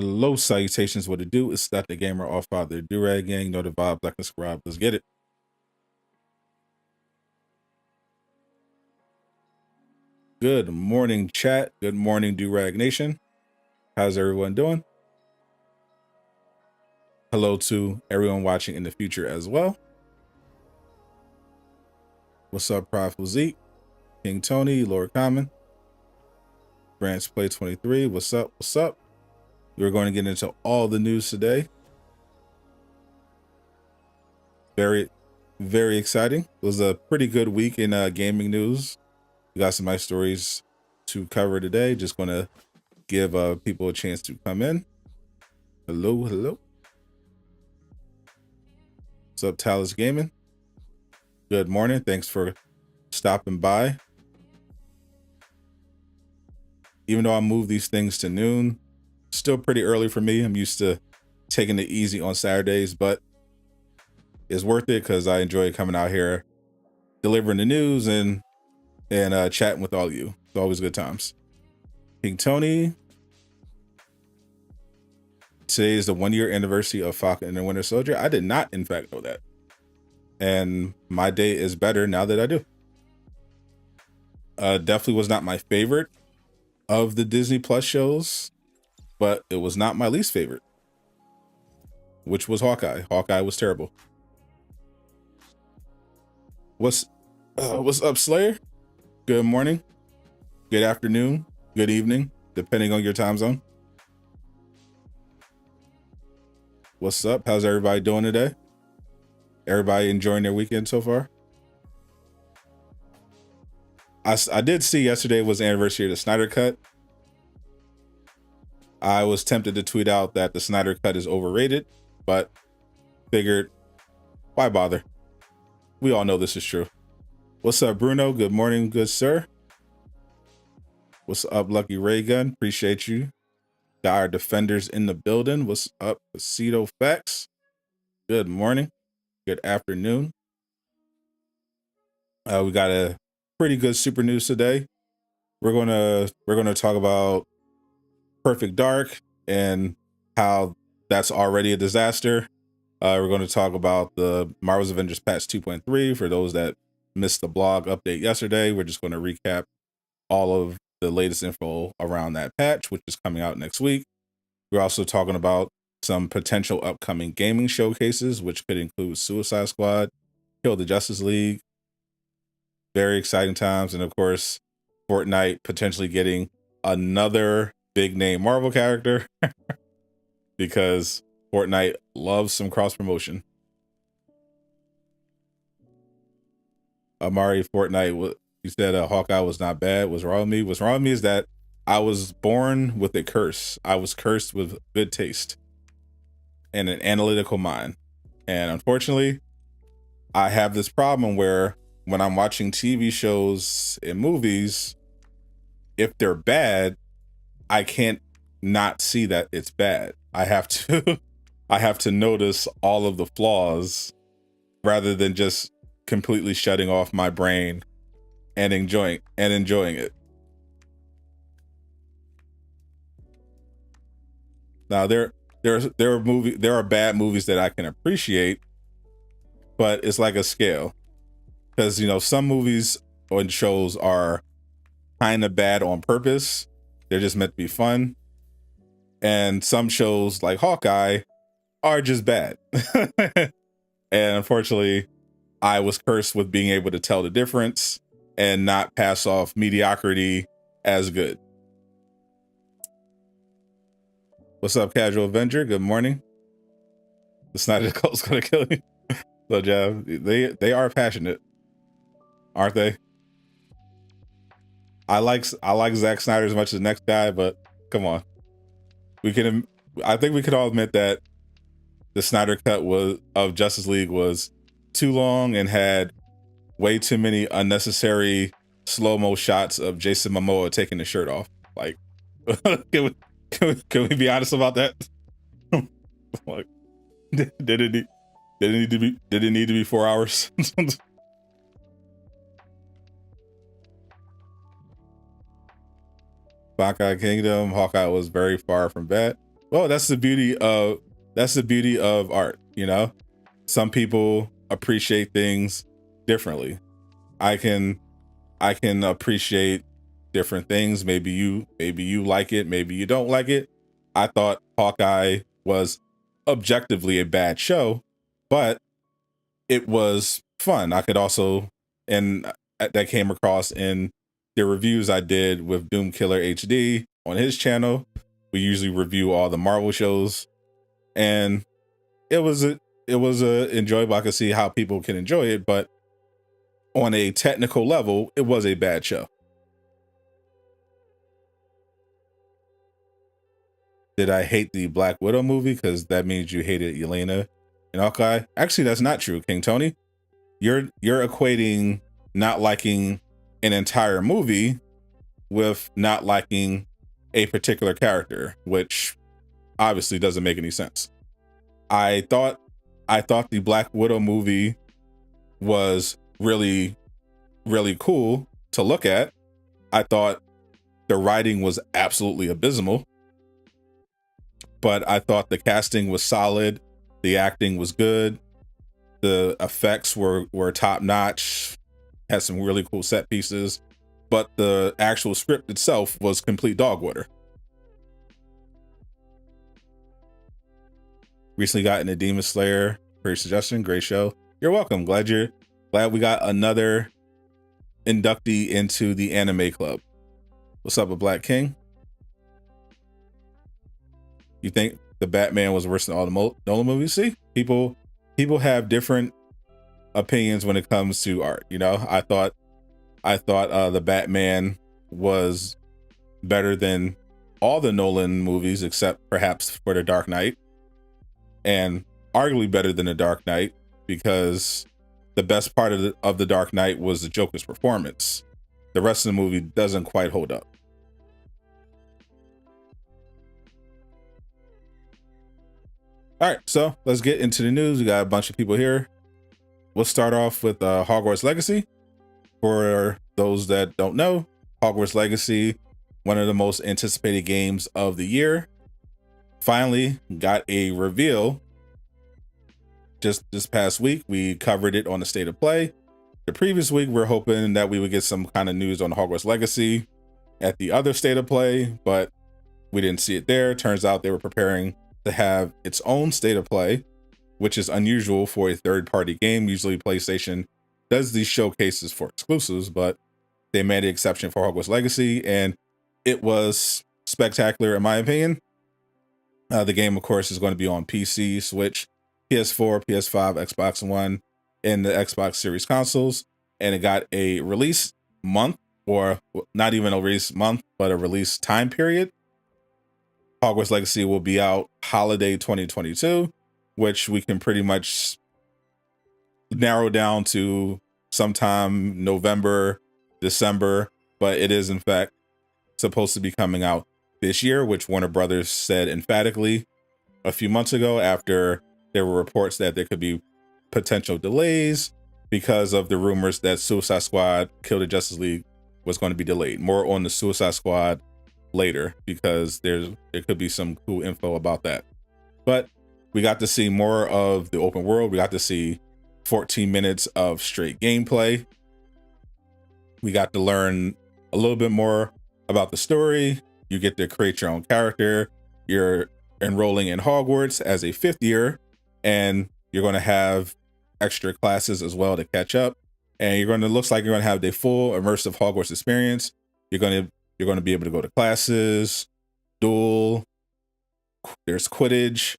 Hello, salutations. What it do? It's that the gamer off father Durag gang. Know the vibe, black and scribe. Let's get it. Good morning, chat. Good morning, Durag Nation. How's everyone doing? Hello to everyone watching in the future as well. What's up, Prideful Zeke, King Tony, Lord Common, Branch Play 23. What's up? What's up? We're going to get into all the news today. Very exciting. It was a pretty good week in gaming news. We got some nice stories to cover today. Just going to give people a chance to come in. Hello. What's up, Talus Gaming? Good morning. Thanks for stopping by. Even though I moved these things to noon, still pretty early for me. I'm used to taking it easy on Saturdays, but it's worth it because I enjoy coming out here, delivering the news and chatting with all of you. It's always good times. King Tony, today is the 1-year anniversary of Falcon and the Winter Soldier. I did not, in fact, know that. And my day is better now that I do. Definitely was not my favorite of the Disney Plus shows, but it was not my least favorite, which was Hawkeye. Hawkeye was terrible. What's up, Slayer? Good morning, good afternoon, good evening, depending on your time zone. What's up? How's everybody doing today? Everybody enjoying their weekend so far? I did see yesterday was the anniversary of the Snyder Cut. I was tempted to tweet out that the Snyder Cut is overrated, but figured, why bother? We all know this is true. What's up, Bruno? Good morning, good sir. What's up, Lucky Ray Gun? Appreciate you. Got our defenders in the building. What's up, Sadot Facts? Good morning. Good afternoon. We got a pretty good super news today. We're gonna talk about Perfect Dark and how that's already a disaster. We're going to talk about the Marvel's Avengers patch 2.3 for those that missed the blog update yesterday. We're just going to recap all of the latest info around that patch, which is coming out next week. We're also talking about some potential upcoming gaming showcases, which could include Suicide Squad, Kill the Justice League. Very exciting times. And of course, Fortnite potentially getting another big name Marvel character because Fortnite loves some cross promotion. Amari, Fortnite, you said Hawkeye was not bad. What's wrong with me? What's wrong with me is that I was born with a curse. I was cursed with good taste and an analytical mind. And unfortunately, I have this problem where when I'm watching TV shows and movies, if they're bad, I can't not see that it's bad. I have to notice all of the flaws rather than just completely shutting off my brain and enjoying it. Now there are bad movies that I can appreciate, but it's like a scale. Because some movies and shows are kind of bad on purpose. They're just meant to be fun. And some shows like Hawkeye are just bad. And unfortunately, I was cursed with being able to tell the difference and not pass off mediocrity as good. What's up, Casual Avenger? Good morning. The Snyder Cult's gonna kill you. So, Jeff, they are passionate, aren't they? I like Zack Snyder as much as the next guy, but come on. I think we could all admit that the Snyder Cut of Justice League was too long and had way too many unnecessary slow-mo shots of Jason Momoa taking his shirt off. Like, can we be honest about that? Like, did it need to be 4 hours? Hawkeye Kingdom. Hawkeye was very far from bad. Well, that's the beauty of art, you know? Some people appreciate things differently. I can appreciate different things. Maybe you like it, maybe you don't like it. I thought Hawkeye was objectively a bad show, but it was fun. I could also, and that came across in the reviews I did with Doom Killer HD on his channel. We usually review all the Marvel shows, and it was a enjoyable. I could see how people can enjoy it, but on a technical level, it was a bad show. Did I hate the Black Widow movie? Because that means you hated Yelena and Hawkeye. Actually, that's not true, King Tony. You're equating not liking an entire movie with not liking a particular character, which obviously doesn't make any sense. I thought the Black Widow movie was really, really cool to look at. I thought the writing was absolutely abysmal, but I thought the casting was solid. The acting was good. The effects were top notch, had some really cool set pieces, but the actual script itself was complete dog water. Recently got into Demon Slayer. Great suggestion, great show. You're welcome. Glad we got another inductee into the anime club. What's up with Black King? You think the Batman was worse than all the Nolan movies? See, people have different opinions when it comes to art. You know, I thought the Batman was better than all the Nolan movies except perhaps for The Dark Knight, and arguably better than The Dark Knight because the best part of the Dark Knight was the Joker's performance. The rest of the movie doesn't quite hold up. All right, so let's get into the news. We got a bunch of people here. We'll start off with Hogwarts Legacy. For those that don't know, Hogwarts Legacy, one of the most anticipated games of the year, finally got a reveal. Just this past week, we covered it on the State of Play. The previous week, we're hoping that we would get some kind of news on Hogwarts Legacy at the other State of Play, but we didn't see it there. Turns out they were preparing to have its own State of Play, which is unusual for a third-party game. Usually PlayStation does these showcases for exclusives, but they made an exception for Hogwarts Legacy, and it was spectacular in my opinion. The game, of course, is going to be on PC, Switch, PS4, PS5, Xbox One, and the Xbox Series consoles, and it got a release month, or not even a release month, but a release time period. Hogwarts Legacy will be out holiday 2022, which we can pretty much narrow down to sometime November, December, but it is in fact supposed to be coming out this year, which Warner Brothers said emphatically a few months ago after there were reports that there could be potential delays because of the rumors that Suicide Squad Kill the Justice League was going to be delayed. More on the Suicide Squad later because there could be some cool info about that. But we got to see more of the open world. We got to see 14 minutes of straight gameplay. We got to learn a little bit more about the story. You get to create your own character. You're enrolling in Hogwarts as a fifth year, and you're going to have extra classes as well to catch up. And looks like you're going to have the full immersive Hogwarts experience. You're going to be able to go to classes, duel, there's Quidditch,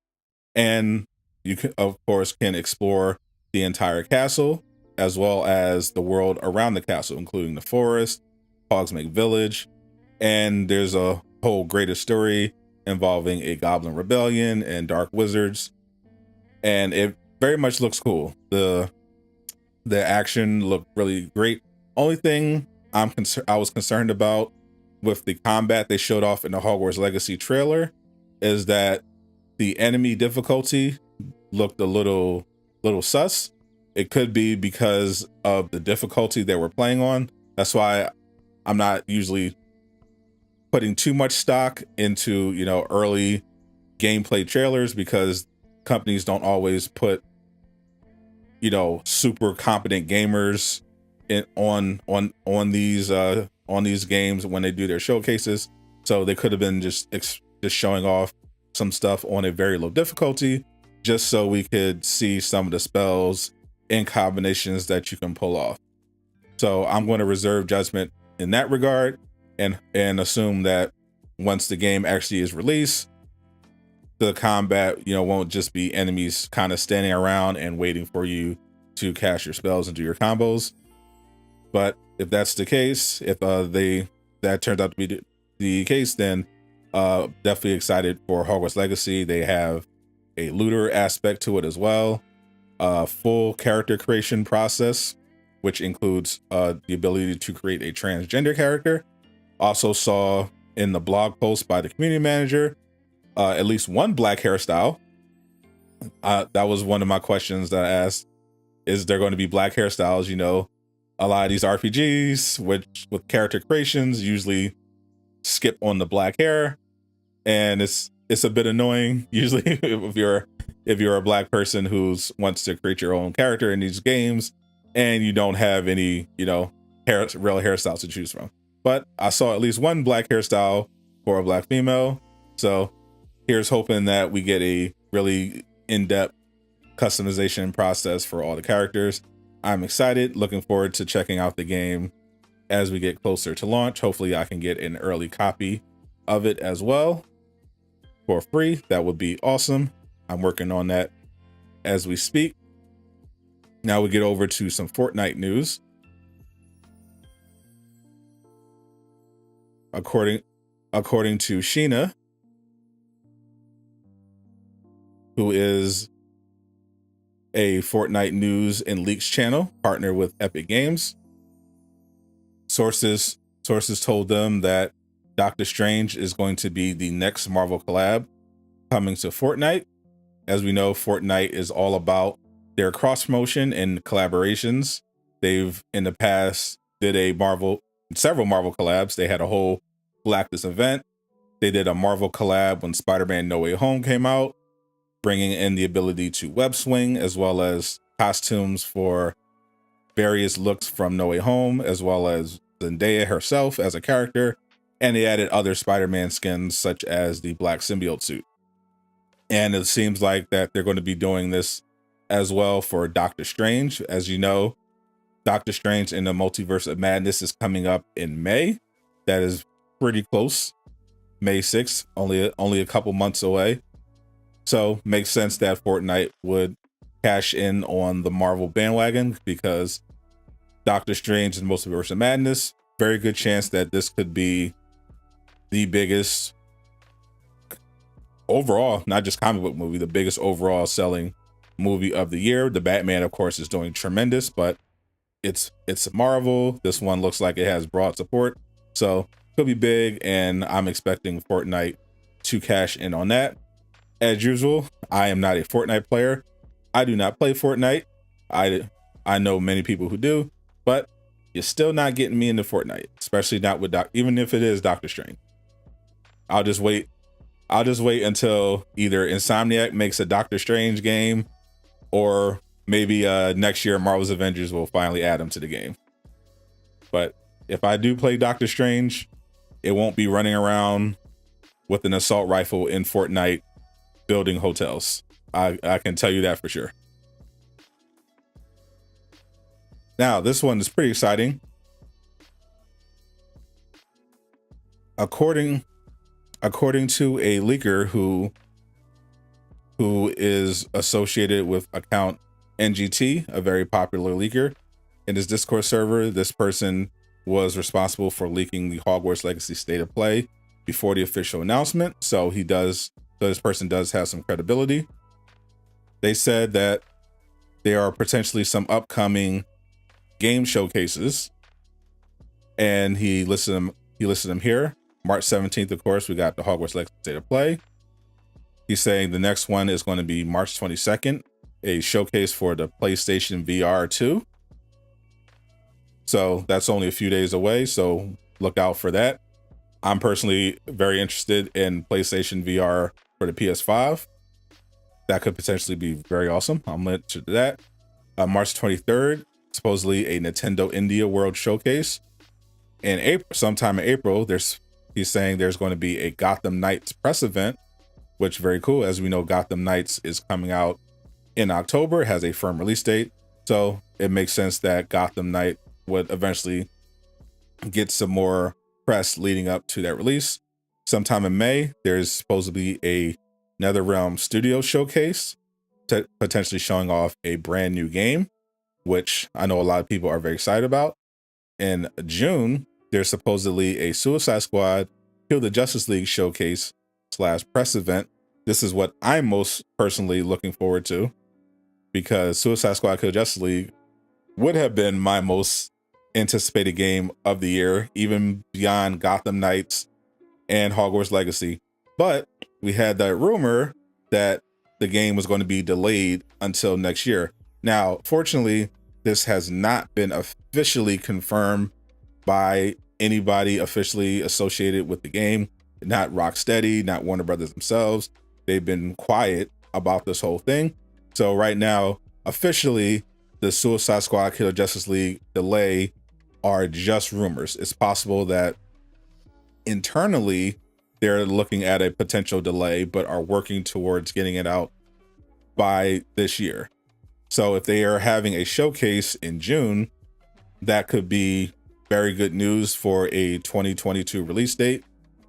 and you can, of course, can explore the entire castle as well as the world around the castle, including the forest, Hogsmeade Village, and there's a whole greater story involving a goblin rebellion and dark wizards, and it very much looks cool. The action looked really great. Only thing I was concerned about with the combat they showed off in the Hogwarts Legacy trailer is that the enemy difficulty looked a little sus. It could be because of the difficulty that we're playing on. That's why I'm not usually putting too much stock into, early gameplay trailers because companies don't always put, you know, super competent gamers on these games when they do their showcases. So they could have been just showing off some stuff on a very low difficulty, just so we could see some of the spells and combinations that you can pull off. So I'm going to reserve judgment in that regard and assume that once the game actually is released, the combat, you know, won't just be enemies kind of standing around and waiting for you to cast your spells and do your combos. But if that's the case, if that turns out to be the case, then definitely excited for Hogwarts Legacy. They have a looter aspect to it as well, full character creation process, which includes the ability to create a transgender character. Also saw in the blog post by the community manager at least one black hairstyle. That was one of my questions that I asked. Is there going to be black hairstyles? You know, a lot of these RPGs with character creations usually skip on the black hair, and it's a bit annoying usually if you're a black person who wants to create your own character in these games and you don't have any, you know, real hairstyles to choose from. But I saw at least one black hairstyle for a black female, so here's hoping that we get a really in-depth customization process for all the characters. I'm excited, looking forward to checking out the game as we get closer to launch. Hopefully I can get an early copy of it as well for free. That would be awesome. I'm working on that as we speak. Now we get over to some Fortnite news. According to Sheena, who is a Fortnite news and leaks channel partner with Epic Games, sources told them that Doctor Strange is going to be the next Marvel collab coming to Fortnite. As we know, Fortnite is all about their cross promotion and collaborations. They've in the past did several Marvel collabs. They had a whole Galactus event. They did a Marvel collab when Spider-Man No Way Home came out, bringing in the ability to web swing, as well as costumes for various looks from No Way Home, as well as Zendaya herself as a character. And they added other Spider-Man skins, such as the black symbiote suit. And it seems like that they're going to be doing this as well for Doctor Strange. As you know, Doctor Strange in the Multiverse of Madness is coming up in May. That is pretty close. May 6th, only a couple months away. So makes sense that Fortnite would cash in on the Marvel bandwagon, because Doctor Strange and Multiverse of Madness, very good chance that this could be the biggest overall, not just comic book movie, the biggest overall selling movie of the year. The Batman, of course, is doing tremendous, but it's Marvel. This one looks like it has broad support, so could be big, and I'm expecting Fortnite to cash in on that. As usual, I am not a Fortnite player. I do not play Fortnite. I know many people who do, but you're still not getting me into Fortnite, especially not with even if it is Doctor Strange. I'll just wait until either Insomniac makes a Doctor Strange game, or maybe next year Marvel's Avengers will finally add him to the game. But if I do play Doctor Strange, it won't be running around with an assault rifle in Fortnite building hotels. I can tell you that for sure. Now, this one is pretty exciting. According to a leaker who is associated with account NGT, a very popular leaker in his Discord server, this person was responsible for leaking the Hogwarts Legacy State of Play before the official announcement. So this person does have some credibility. They said that there are potentially some upcoming game showcases, and he listed them here. March 17th, of course, we got the Hogwarts Legacy State of Play. He's saying the next one is going to be March 22nd, a showcase for the PlayStation VR 2. So that's only a few days away, so look out for that. I'm personally very interested in PlayStation VR for the PS5. That could potentially be very awesome. I'm looking to that. March 23rd, supposedly a Nintendo India World Showcase. In April, sometime in April, he's saying there's going to be a Gotham Knights press event, which is very cool. As we know, Gotham Knights is coming out in October, has a firm release date. So it makes sense that Gotham Knight would eventually get some more press leading up to that release. Sometime in May, there's supposed to be a NetherRealm Studio showcase, potentially showing off a brand new game, which I know a lot of people are very excited about. In June, there's supposedly a Suicide Squad Kill the Justice League showcase / press event. This is what I'm most personally looking forward to, because Suicide Squad Kill the Justice League would have been my most anticipated game of the year, even beyond Gotham Knights and Hogwarts Legacy. But we had that rumor that the game was going to be delayed until next year. Now, fortunately, this has not been officially confirmed by anybody officially associated with the game, not Rocksteady, not Warner Brothers themselves. They've been quiet about this whole thing. So right now, officially, the Suicide Squad Kill the Justice League delay are just rumors. It's possible that internally they're looking at a potential delay, but are working towards getting it out by this year. So if they are having a showcase in June, that could be very good news for a 2022 release date.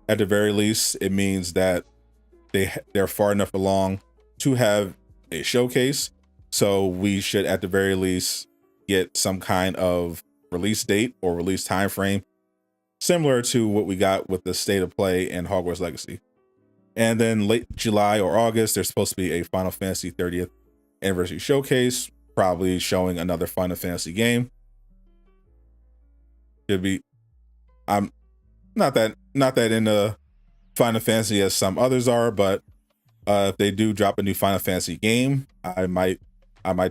At the very least, it means that they're far enough along to have a showcase. So we should at the very least get some kind of release date or release time frame similar to what we got with the State of Play and Hogwarts Legacy. And then late July or August, there's supposed to be a Final Fantasy 30th anniversary showcase, probably showing another Final Fantasy game. Should be, I'm not that into Final Fantasy as some others are, but if they do drop a new Final Fantasy game, I might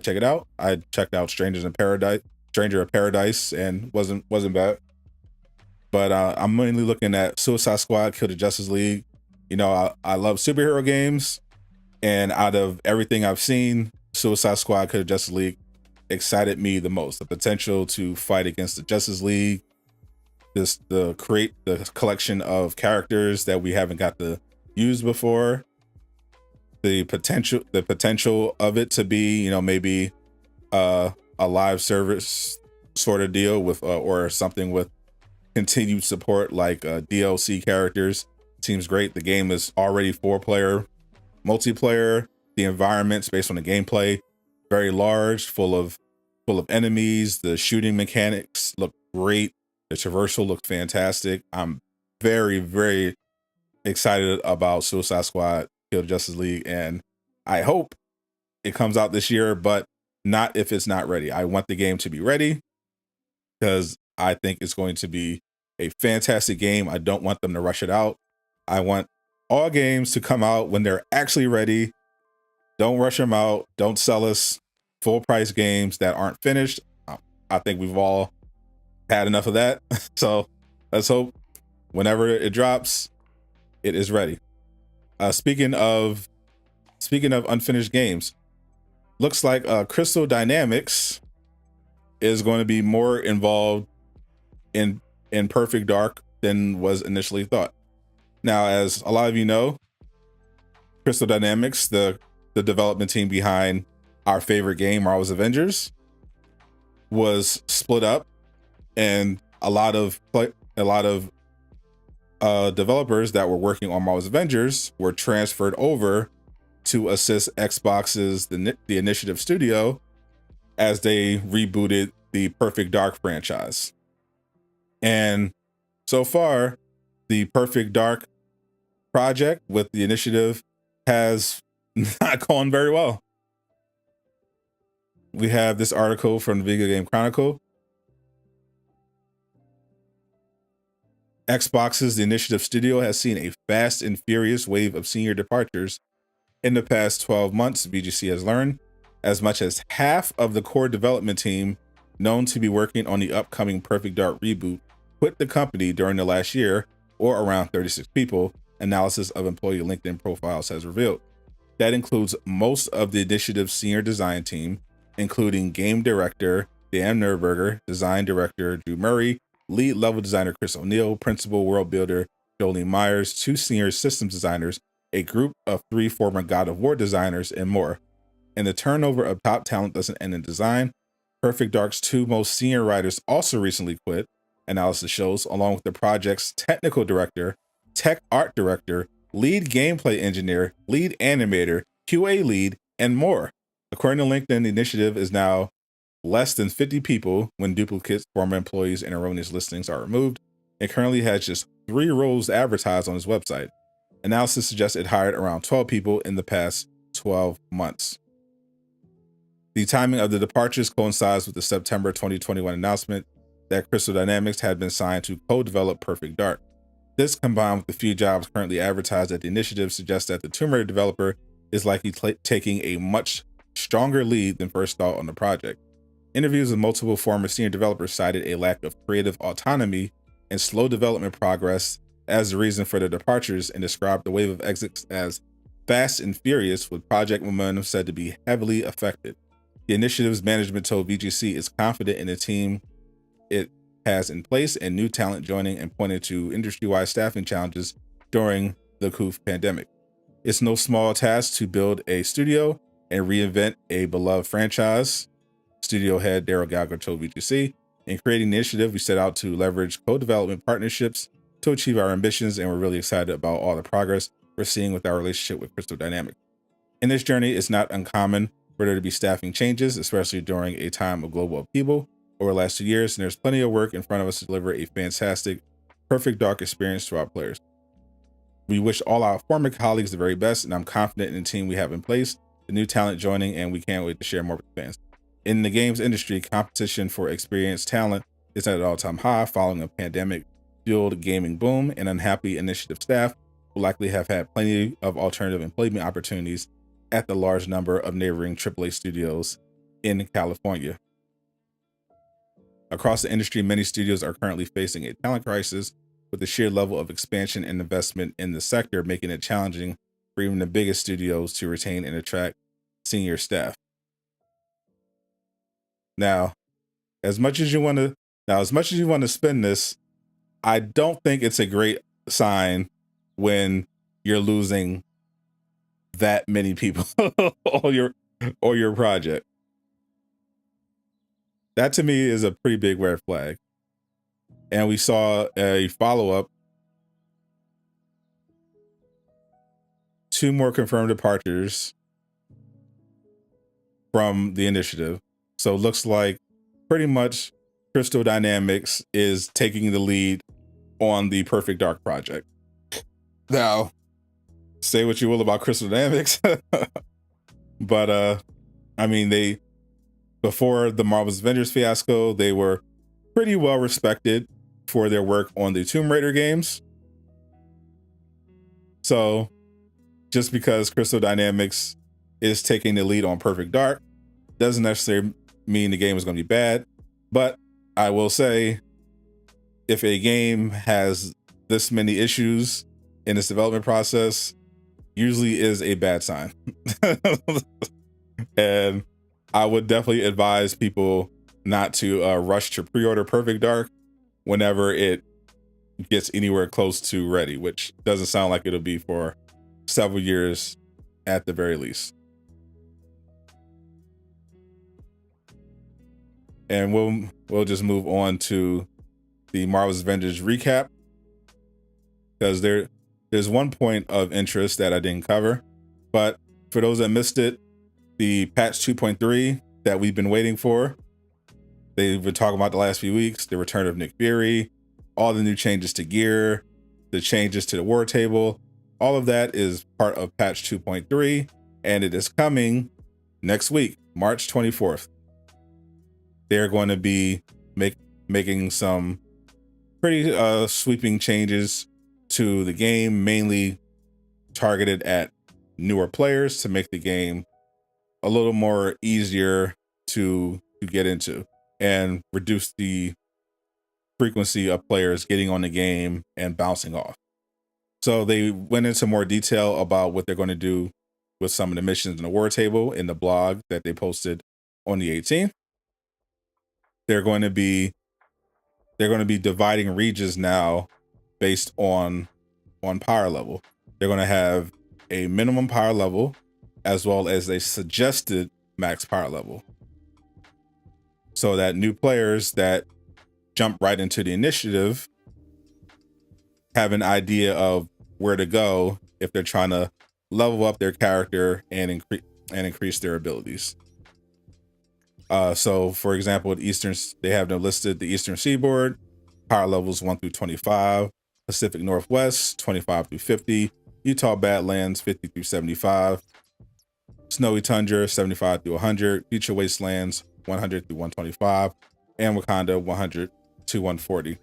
check it out. I checked out Stranger of Paradise and wasn't bad. But I'm mainly looking at Suicide Squad Kill the Justice League. You know, I love superhero games, and out of everything I've seen, Suicide Squad Kill the Justice League excited me the most. The potential to fight against the Justice League, create the collection of characters that we haven't got to use before, the potential of it to be, you know, maybe a live service sort of deal with or something with continued support, like DLC characters. Seems great. The game is already 4-player multiplayer. The environments based on the gameplay, very large, full of enemies. The shooting mechanics look great. The traversal looks fantastic. I'm very, very excited about Suicide Squad Kill the Justice League, and I hope it comes out this year, but not if it's not ready. I want the game to be ready because I think it's going to be a fantastic game. I don't want them to rush it out. I want all games to come out when they're actually ready. Don't rush them out. Don't sell us full price games that aren't finished. I think we've all had enough of that. So let's hope whenever it drops, it is ready. Speaking of unfinished games, looks like Crystal Dynamics is going to be more involved in Perfect Dark than was initially thought. Now, as a lot of you know, Crystal Dynamics, the development team behind our favorite game, Marvel's Avengers, was split up, and a lot of developers that were working on Marvel's Avengers were transferred over to assist Xbox's the Initiative Studio as they rebooted the Perfect Dark franchise. And so far, the Perfect Dark project with the Initiative has not gone very well. We have this article from the Video Game Chronicle. Xbox's The Initiative Studio has seen a fast and furious wave of senior departures in the past 12 months, BGC has learned. As much as half of the core development team known to be working on the upcoming Perfect Dark reboot quit the company during the last year, or around 36 people, analysis of employee LinkedIn profiles has revealed. That includes most of the initiative's senior design team, including game director Dan Nurberger, design director Drew Murray, lead level designer Chris O'Neill, principal world builder Jolie Myers, 2 senior systems designers, a group of 3 former God of War designers, and more. And the turnover of top talent doesn't end in design. Perfect Dark's 2 most senior writers also recently quit, analysis shows, along with the project's technical director, tech art director, lead gameplay engineer, lead animator, QA lead, and more. According to LinkedIn, the initiative is now less than 50 people when duplicates, former employees, and erroneous listings are removed. It currently has just 3 roles advertised on its website. Analysis suggests it hired around 12 people in the past 12 months. The timing of the departures coincides with the September 2021 announcement that Crystal Dynamics had been signed to co-develop Perfect Dark. This, combined with the few jobs currently advertised at the initiative, suggests that the Tomb Raider developer is likely taking a much stronger lead than first thought on the project. Interviews with multiple former senior developers cited a lack of creative autonomy and slow development progress as the reason for their departures, and described the wave of exits as fast and furious, with project momentum said to be heavily affected. The initiative's management told VGC is confident in the team it has in place and new talent joining, and pointed to industry-wide staffing challenges during the COVID pandemic. It's no small task to build a studio and reinvent a beloved franchise, studio head Daryl Gallagher told VGC. In creating the initiative, we set out to leverage co-development partnerships to achieve our ambitions, and we're really excited about all the progress we're seeing with our relationship with Crystal Dynamics. In this journey, it's not uncommon for there to be staffing changes, especially during a time of global upheaval over the last 2 years, and there's plenty of work in front of us to deliver a fantastic, Perfect Dark experience to our players. We wish all our former colleagues the very best, and I'm confident in the team we have in place, the new talent joining, and we can't wait to share more with fans. In the games industry, competition for experienced talent is at an all-time high following a pandemic-fueled gaming boom, and unhappy initiative staff will likely have had plenty of alternative employment opportunities at the large number of neighboring AAA studios in California. Across the industry, many studios are currently facing a talent crisis, with the sheer level of expansion and investment in the sector making it challenging for even the biggest studios to retain and attract senior staff. Now, as much as you want to spin this, I don't think it's a great sign when you're losing that many people on your project. That to me is a pretty big red flag. And we saw a follow-up, 2 more confirmed departures from the initiative. So it looks like pretty much Crystal Dynamics is taking the lead on the Perfect Dark project. Now, say what you will about Crystal Dynamics, but I mean, before the Marvel's Avengers fiasco, they were pretty well respected for their work on the Tomb Raider games. So just because Crystal Dynamics is taking the lead on Perfect Dark doesn't necessarily mean the game is going to be bad. But I will say, if a game has this many issues in its development process, usually is a bad sign. And I would definitely advise people not to rush to pre-order Perfect Dark whenever it gets anywhere close to ready, which doesn't sound like it'll be for several years at the very least. And we'll just move on to the Marvel's Avengers recap, because there's one point of interest that I didn't cover. But for those that missed it, the patch 2.3 that we've been waiting for, they've been talking about the last few weeks, the return of Nick Fury, all the new changes to gear, the changes to the war table, all of that is part of patch 2.3, and it is coming next week, March 24th. They're going to be making some pretty sweeping changes to the game, mainly targeted at newer players to make the game a little more easier to get into and reduce the frequency of players getting on the game and bouncing off. So they went into more detail about what they're going to do with some of the missions in the war table in the blog that they posted on the 18th. They're going to be dividing regions now based on power level. They're going to have a minimum power level as well as a suggested max power level, so that new players that jump right into the initiative have an idea of where to go if they're trying to level up their character and increase their abilities. So for example, they have them listed: the Eastern Seaboard, power levels 1 through 25, Pacific Northwest 25 through 50, Utah Badlands 50 through 75, Snowy Tundra 75 through 100, Future Wastelands 100 through 125, and Wakanda 100 to 140.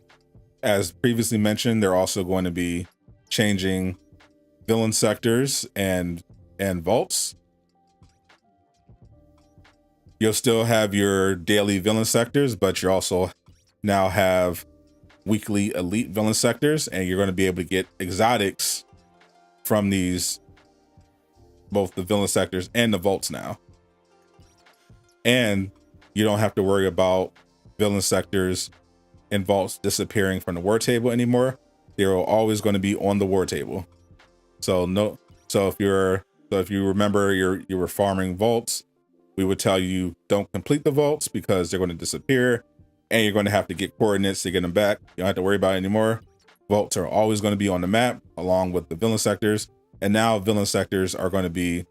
As previously mentioned, they're also going to be changing villain sectors and vaults. You'll still have your daily villain sectors, but you also now have weekly elite villain sectors, and you're going to be able to get exotics from these, both the villain sectors and the vaults now. And you don't have to worry about villain sectors and vaults disappearing from the war table anymore. They're always going to be on the war table. So if you remember you were farming vaults, we would tell you don't complete the vaults because they're going to disappear and you're going to have to get coordinates to get them back. You don't have to worry about it anymore. Vaults are always going to be on the map along with the villain sectors. And now villain sectors are going to be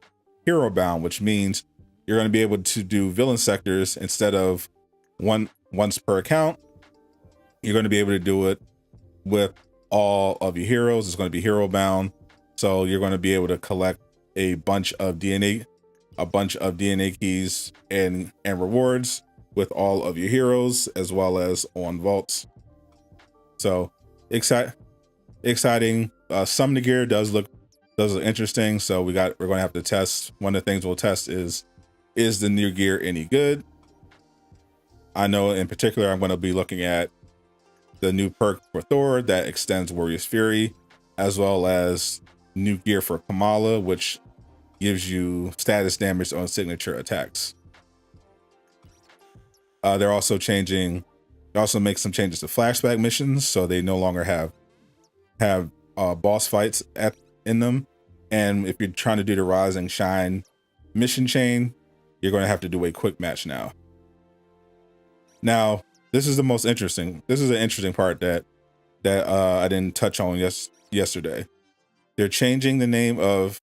hero bound, which means you're going to be able to do villain sectors instead of once per account. You're going to be able to do it with all of your heroes. It's going to be hero bound. So you're going to be able to collect a bunch of DNA keys and rewards with all of your heroes, as well as on vaults. So exciting. Some of the gear does look interesting. So we're going to have to test. One of the things we'll test is the new gear any good? I know in particular, I'm going to be looking at the new perk for Thor that extends Warrior's Fury, as well as new gear for Kamala, which gives you status damage on signature attacks. They're also make some changes to flashback missions, so they no longer have boss fights in them. And if you're trying to do the Rise and Shine mission chain, you're going to have to do a quick match now. Now, this is an interesting part that I didn't touch on yesterday. They're changing the name of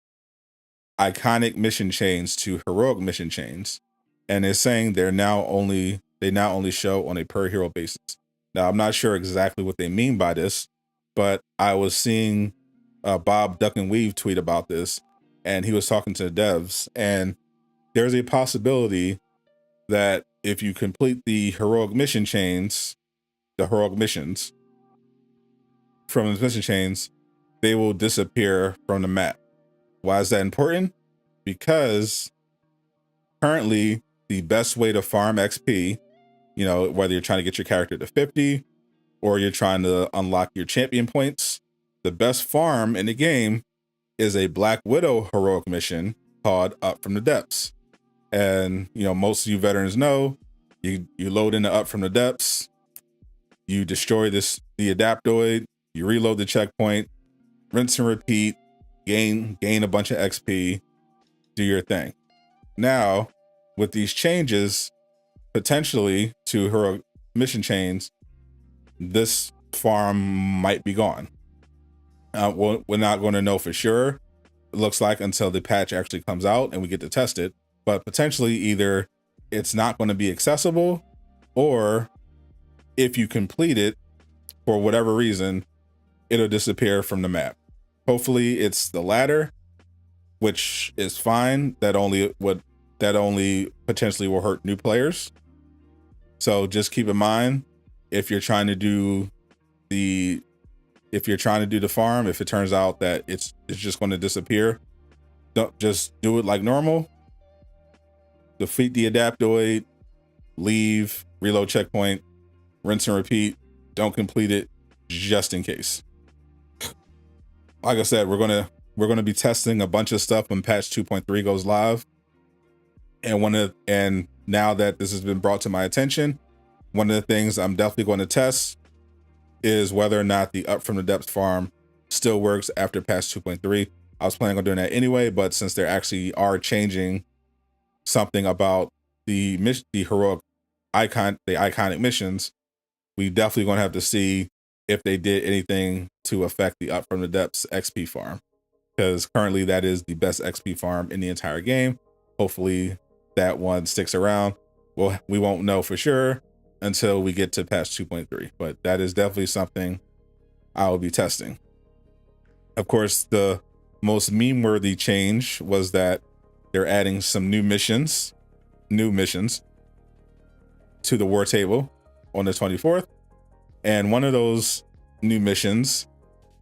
iconic mission chains to heroic mission chains, and they're saying they now only show on a per hero basis. Now, I'm not sure exactly what they mean by this, but I was seeing Bob Duck and Weave tweet about this, and he was talking to the devs, and there's a possibility that if you complete the heroic mission chains, the heroic missions from the mission chains, they will disappear from the map. Why is that important? Because currently the best way to farm XP, whether you're trying to get your character to 50 or you're trying to unlock your champion points, the best farm in the game is a Black Widow heroic mission called Up from the Depths. And most of you veterans know, you load into Up from the Depths, you destroy the adaptoid, you reload the checkpoint, rinse and repeat, gain a bunch of XP, do your thing. Now, with these changes potentially to heroic mission chains, this farm might be gone. We're not going to know for sure, it looks like, until the patch actually comes out and we get to test it. But potentially either it's not going to be accessible, or if you complete it for whatever reason, it'll disappear from the map. Hopefully it's the latter, which is fine. That only potentially will hurt new players. So just keep in mind, if you're trying to do the farm, if it turns out that it's just going to disappear, don't just do it like normal. Defeat the adaptoid, leave, reload checkpoint, rinse and repeat. Don't complete it, just in case. like I said, we're gonna be testing a bunch of stuff when patch 2.3 goes live. And now that this has been brought to my attention, one of the things I'm definitely going to test is whether or not the Up from the Depths farm still works after patch 2.3. I was planning on doing that anyway, but since they actually are changing something about the heroic iconic missions, we definitely going to have to see if they did anything to affect the Up from the Depths XP farm, because currently that is the best XP farm in the entire game. Hopefully that one sticks around. Well, we won't know for sure until we get to patch 2.3, but that is definitely something I will be testing. Of course, the most meme-worthy change was that they're adding some new missions to the war table on the 24th. And one of those new missions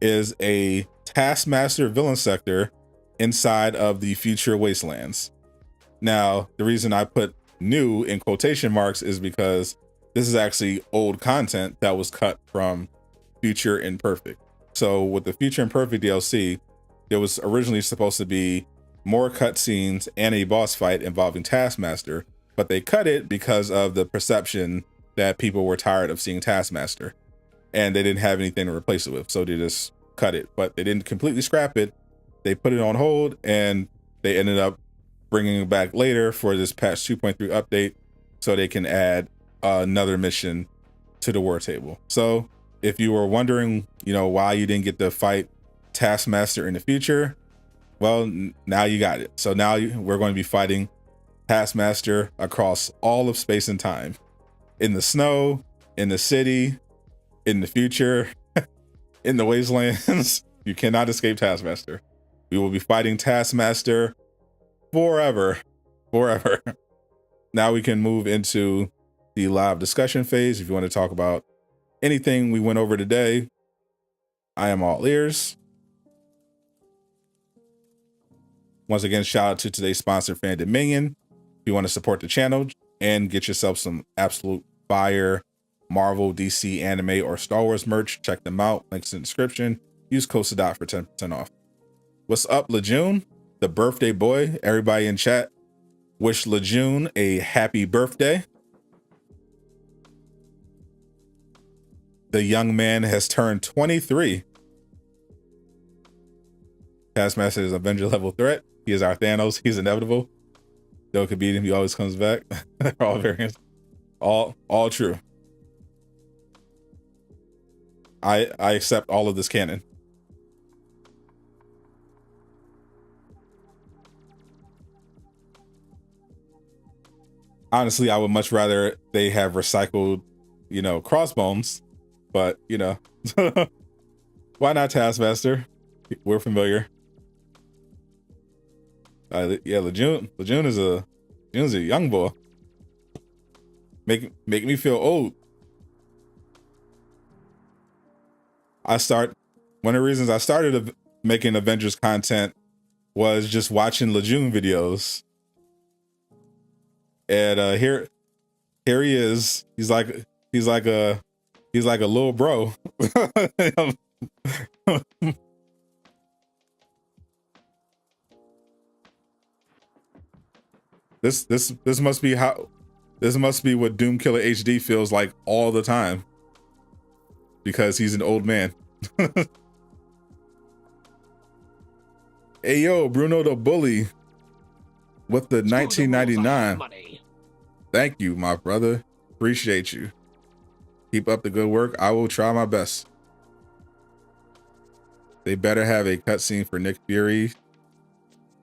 is a Taskmaster villain sector inside of the future wastelands. Now, the reason I put new in quotation marks is because this is actually old content that was cut from Future Imperfect. So with the Future Imperfect DLC, there was originally supposed to be more cutscenes and a boss fight involving Taskmaster, but they cut it because of the perception that people were tired of seeing Taskmaster and they didn't have anything to replace it with. So they just cut it, but they didn't completely scrap it. They put it on hold and they ended up bringing it back later for this patch 2.3 update so they can add another mission to the war table. So if you were wondering, why you didn't get to fight Taskmaster in the future, well, now you got it. So now we're going to be fighting Taskmaster across all of space and time, in the snow, in the city, in the future, in the wastelands. You cannot escape Taskmaster. We will be fighting Taskmaster forever. Now we can move into the live discussion phase. If you want to talk about anything we went over today, I am all ears. Once again, shout out to today's sponsor, Fan Dominion. If you want to support the channel and get yourself some absolute fire Marvel, DC, anime, or Star Wars merch, check them out. Links in the description. Use code Sadot for 10% off. What's up, laajune, the birthday boy? Everybody in chat, wish laajune a happy birthday. The young man has turned 23. Taskmaster is Avenger level threat. He is our Thanos. He's inevitable. Though it could beat him, he always comes back. All variants. All true. I accept all of this canon. Honestly, I would much rather they have recycled, crossbones, but why not Taskmaster? We're familiar. Yeah, laajune is a young boy. Make me feel old. One of the reasons I started making Avengers content was just watching laajune videos. And here he is. He's like a little bro. This must be what Doomkiller HD feels like all the time, because he's an old man. Hey yo, Bruno the Bully with the 1999. Thank you, my brother. Appreciate you. Keep up the good work. I will try my best. They better have a cutscene for Nick Fury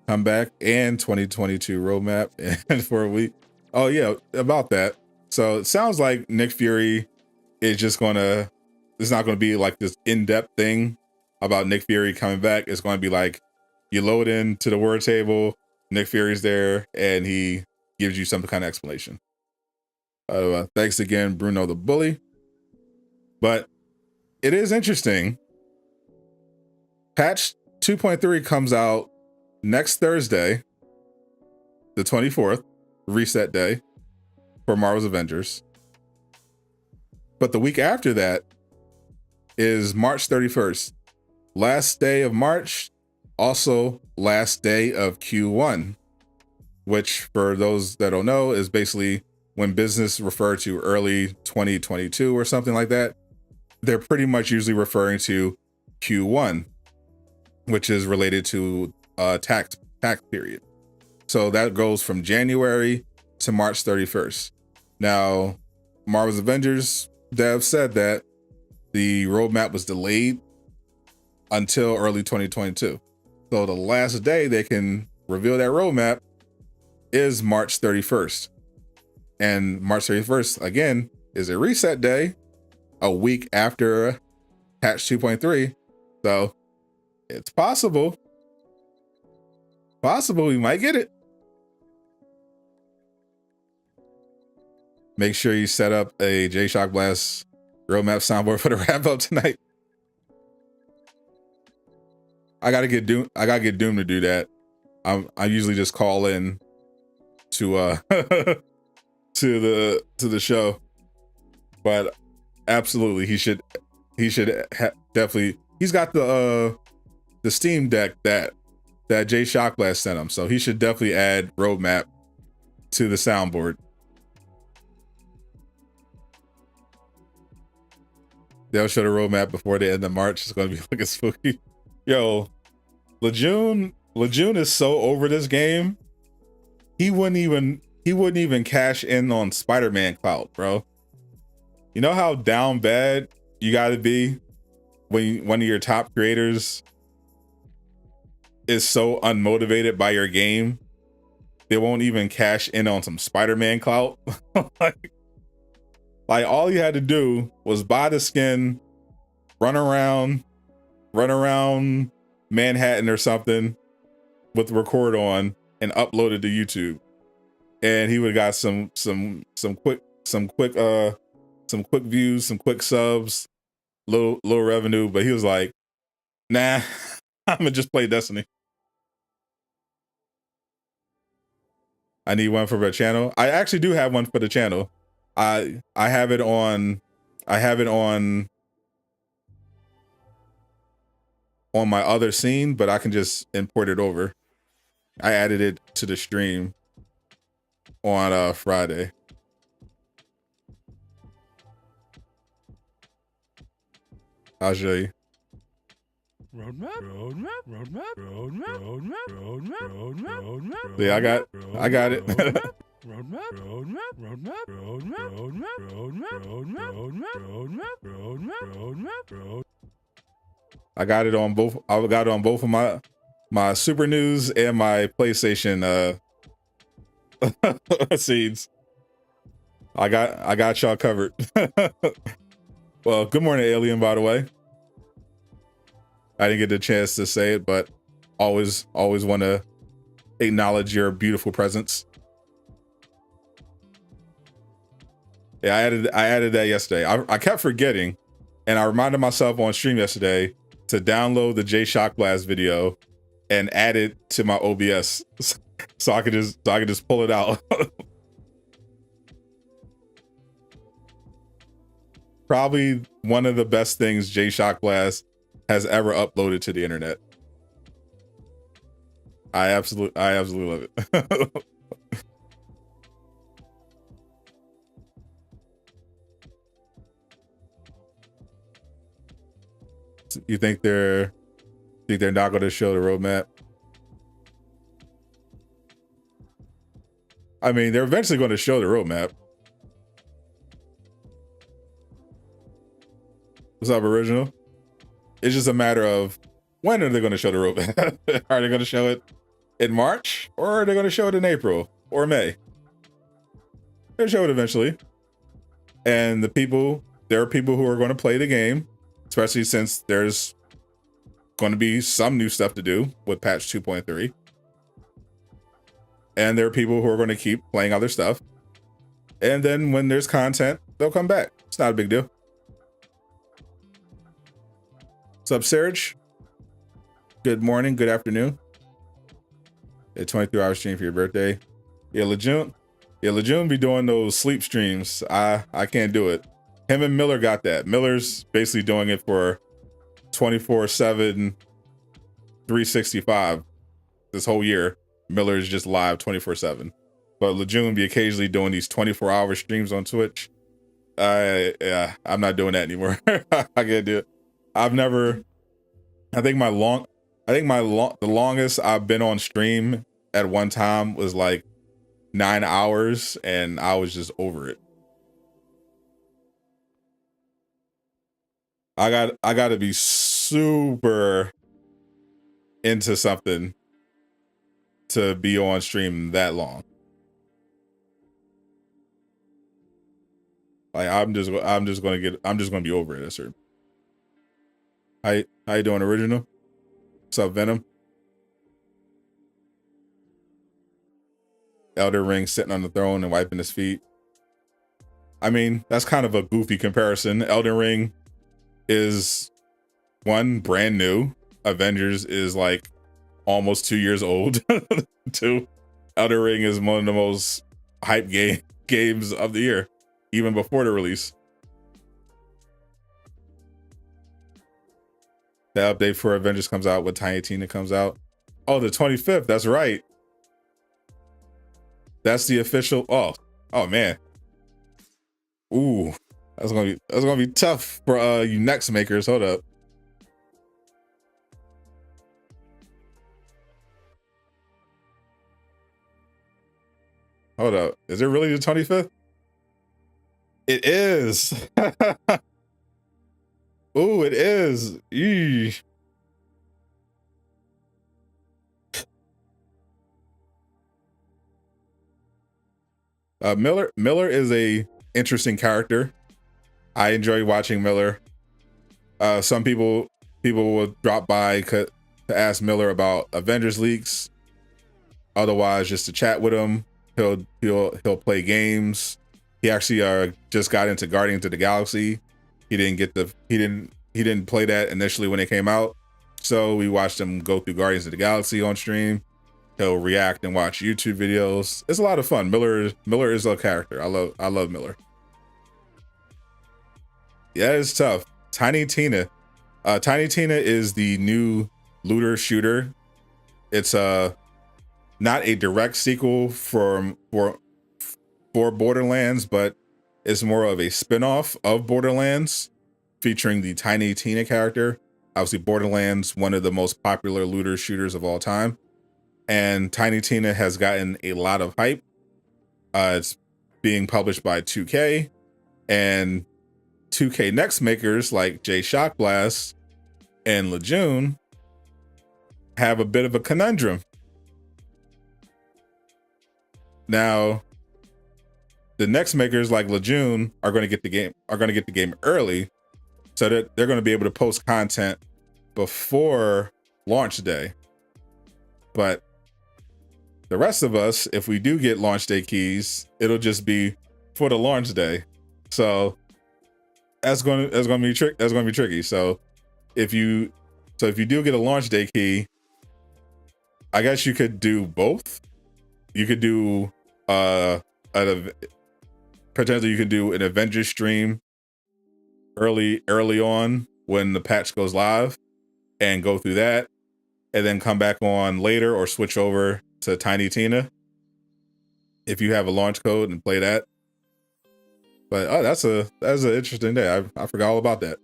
comeback and 2022 roadmap and for a week. Oh yeah, about that. So it sounds like Nick Fury is just it's not gonna be like this in-depth thing about Nick Fury coming back. It's gonna be like you load into the word table, Nick Fury's there, and he gives you some kind of explanation. Thanks again, Bruno the Bully. But it is interesting. Patch 2.3 comes out next Thursday, the 24th, reset day for Marvel's Avengers. But the week after that is March 31st, last day of March, also last day of Q1, which for those that don't know is basically when business refer to early 2022 or something like that. They're pretty much usually referring to Q1, which is related to tax period. So that goes from January to March 31st. Now, Marvel's Avengers dev said that the roadmap was delayed until early 2022. So the last day they can reveal that roadmap is March 31st. And March 31st, again, is a reset day, a week after patch 2.3. So it's possible we might get it. Make sure you set up a J-Shock Blast roadmap soundboard for the wrap up tonight. I gotta get Doom to do that. I usually just call in to to the show, but absolutely he should definitely. He's got the Steam Deck that J Shock Blast sent him, so he should definitely add roadmap to the soundboard. They'll show the roadmap before the end of March. It's gonna be looking spooky. Yo, laajune is so over this game. He wouldn't even cash in on Spider-Man clout, bro. You know how down bad you gotta be when one of your top creators is so unmotivated by your game, they won't even cash in on some Spider-Man clout. Like all you had to do was buy the skin, run around Manhattan or something with the record on and upload it to YouTube. And he would have got some quick views, some quick subs, little revenue, but he was like, nah, I'm gonna just play Destiny. I need one for the channel. I actually do have one for the channel. I have it on my other scene, but I can just import it over. I added it to the stream on Friday. I'll show you. Yeah, I got it. I got it on both. I got it on both of my Super News and my PlayStation seeds. I got y'all covered. Well, good morning, Alien, by the way. I didn't get the chance to say it, but always want to acknowledge your beautiful presence. Yeah, I added that yesterday. I kept forgetting, and I reminded myself on stream yesterday to download the J Shock Blast video and add it to my OBS so I could just pull it out. Probably one of the best things J Shock Blast has ever uploaded to the internet. I absolutely love it. You think they're not going to show the roadmap? I mean, they're eventually going to show the roadmap. What's up, Original? It's just a matter of when are they going to show the roadmap? Are they going to show it in March, or are they going to show it in April or May? They'll show it eventually. And there are people who are going to play the game, especially since there's going to be some new stuff to do with patch 2.3. And there are people who are going to keep playing other stuff. And then when there's content, they'll come back. It's not a big deal. What's up, Serge? Good morning, good afternoon. A 23-hour stream for your birthday. Yeah, laajune be doing those sleep streams. I can't do it. Him and Miller got that. Miller's basically doing it for 24/7, 365 this whole year. Miller is just live 24/7. But laajune be occasionally doing these 24-hour streams on Twitch. Yeah, I'm not doing that anymore. I can't do it. I've never. I think the longest I've been on stream at one time was like 9 hours, and I was just over it. I got to be super into something to be on stream that long. Like I'm just gonna be over it. That's certain. How you doing, original? What's up, Venom? Elder Ring sitting on the throne and wiping his feet. I mean, that's kind of a goofy comparison. Elden Ring is one, brand new. Avengers is like almost 2 years old. Two, Elden Ring is one of the most hype games of the year, even before the release. The update for Avengers comes out when Tiny Tina comes out. Oh, the 25th. That's right. That's the official. Oh man. Ooh, that's gonna be tough for you next makers. Hold up. Hold up. Is it really the 25th? It is. Ooh, it is. Eesh. Miller is a interesting character. I enjoy watching Miller. Some people will drop by to ask Miller about Avengers leaks. Otherwise, just to chat with him. He'll play games. He actually just got into Guardians of the Galaxy. He didn't play that initially when it came out. So we watched him go through Guardians of the Galaxy on stream. He'll react and watch YouTube videos. It's a lot of fun. Miller is a character. I love Miller. Yeah, it's tough. Tiny Tina. Tiny Tina is the new looter shooter. It's not a direct sequel for Borderlands, but it's more of a spin-off of Borderlands, featuring the Tiny Tina character. Obviously, Borderlands, one of the most popular looter shooters of all time. And Tiny Tina has gotten a lot of hype. It's being published by 2K, and 2K next makers like J Shockblast and laajune have a bit of a conundrum. Now, the next makers like laajune are going to get the game early, so that they're going to be able to post content before launch day. But the rest of us, if we do get launch day keys, it'll just be for the launch day. So that's going to be tricky. So if you do get a launch day key, I guess you could do both. You could do potentially you could do an Avengers stream early on when the patch goes live and go through that, and then come back on later or switch over to Tiny Tina if you have a launch code and play that. But that's an interesting day. I forgot all about that.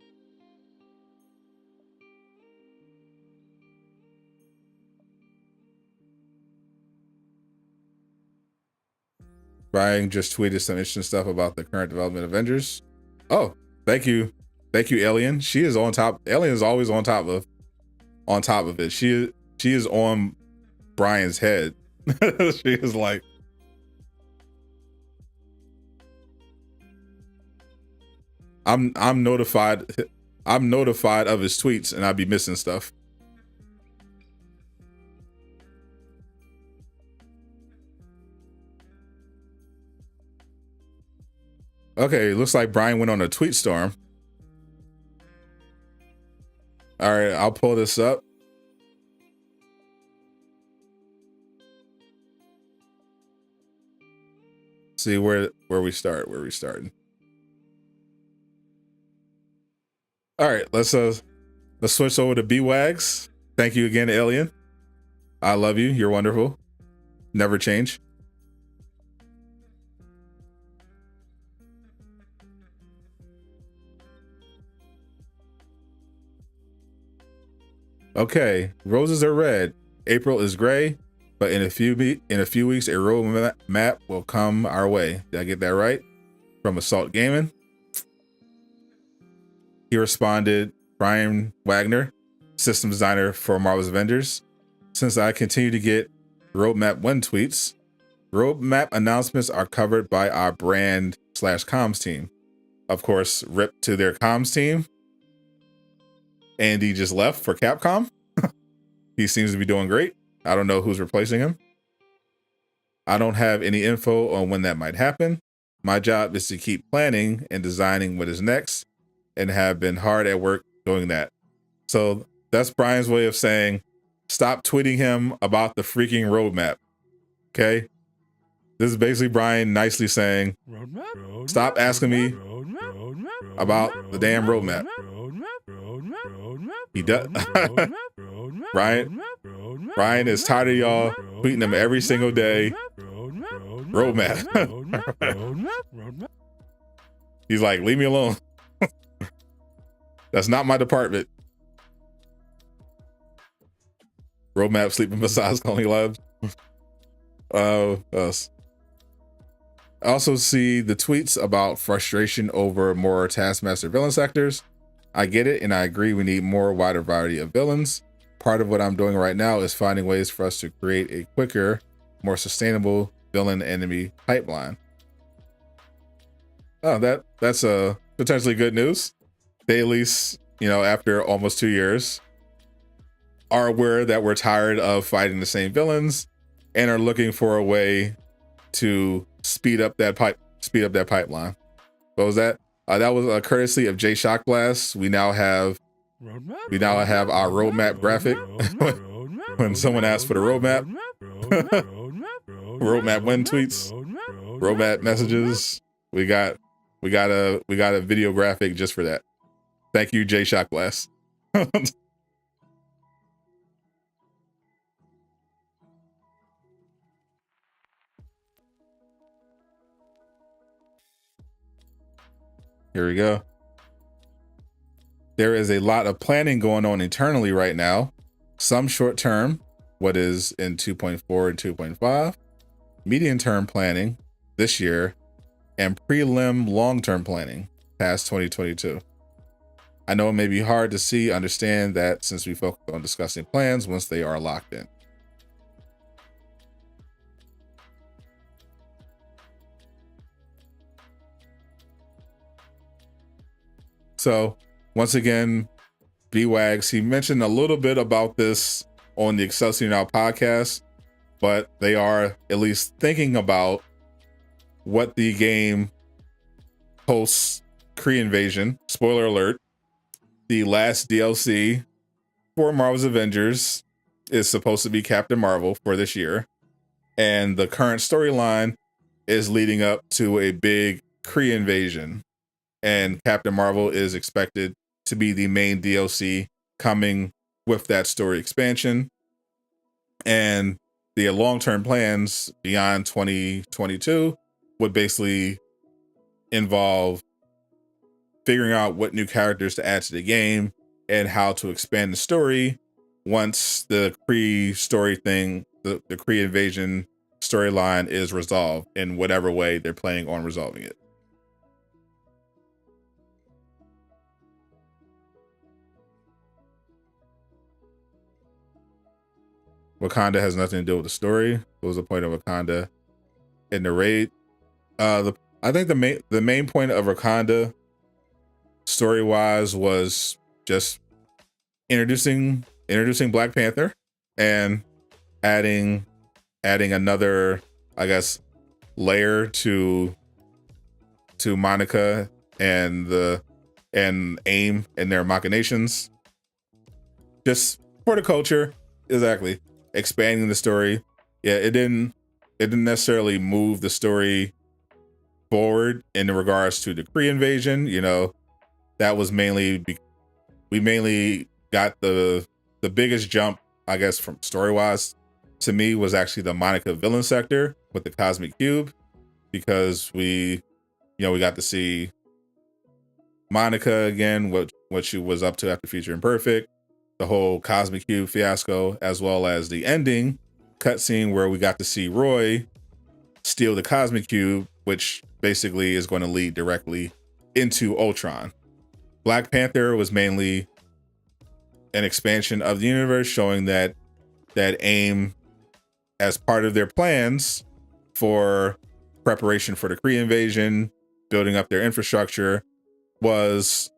Brian just tweeted some interesting stuff about the current development of Avengers. Oh, thank you, Alien. She is on top. Alien is always on top of it. She is on Brian's head. She is like, I'm notified of his tweets, and I'd be missing stuff. Okay, looks like Brian went on a tweet storm. All right, I'll pull this up. See where we start. Where we starting? All right, let's Let's switch over to B-Wags. Thank you again, Alien. I love you. You're wonderful. Never change. Okay, roses are red. April is gray, but in a few weeks, a road map will come our way. Did I get that right? From Assault Gaming. He responded, Brian Wagner, system designer for Marvel's Avengers. Since I continue to get roadmap 1 tweets, roadmap announcements are covered by our brand/comms team. Of course, rip to their comms team. Andy just left for Capcom. He seems to be doing great. I don't know who's replacing him. I don't have any info on when that might happen. My job is to keep planning and designing what is next, and have been hard at work doing that. So that's Brian's way of saying, stop tweeting him about the freaking roadmap. Okay? This is basically Brian nicely saying, stop asking me about the damn roadmap. He does. Brian is tired of y'all tweeting him every single day. Roadmap. He's like, leave me alone. That's not my department. Roadmap sleeping besides Coney Labs. Us. I also see the tweets about frustration over more Taskmaster villain sectors. I get it, and I agree we need more wider variety of villains. Part of what I'm doing right now is finding ways for us to create a quicker, more sustainable villain enemy pipeline. Oh, that's potentially good news. They at least, after almost 2 years, are aware that we're tired of fighting the same villains and are looking for a way to speed up that pipeline. What was that? That was a courtesy of Jay Shockblast. We now have our roadmap graphic. When someone asks for the roadmap, roadmap win tweets, roadmap messages, we got a video graphic just for that. Thank you, Jay Shockblast. Here we go. There is a lot of planning going on internally right now. Some short term, what is in 2.4 and 2.5, medium term planning this year, and prelim long term planning past 2022. I know it may be hard to understand that since we focus on discussing plans once they are locked in. So once again, B-Wags, he mentioned a little bit about this on the Excelsior Now podcast, but they are at least thinking about what the game post Kree invasion, spoiler alert, the last DLC for Marvel's Avengers is supposed to be Captain Marvel for this year. And the current storyline is leading up to a big Kree invasion. And Captain Marvel is expected to be the main DLC coming with that story expansion. And the long-term plans beyond 2022 would basically involve figuring out what new characters to add to the game and how to expand the story once the Kree story thing, the Kree invasion storyline is resolved in whatever way they're planning on resolving it. Wakanda has nothing to do with the story. What was the point of Wakanda in the raid? I think the main point of Wakanda story-wise was just introducing Black Panther and adding another, I guess, layer to Monica and AIM and their machinations. Just for the culture, exactly. Expanding the story. Yeah, it didn't necessarily move the story forward in regards to the Kree invasion. That was we mainly got the biggest jump, I guess, from story wise to me was actually the Monica villain sector with the Cosmic Cube, because we got to see Monica again, what she was up to after Future Imperfect, the whole Cosmic Cube fiasco, as well as the ending cutscene where we got to see Roy steal the Cosmic Cube, which basically is going to lead directly into Ultron. Black Panther was mainly an expansion of the universe, showing that AIM, as part of their plans for preparation for the Kree invasion, building up their infrastructure, was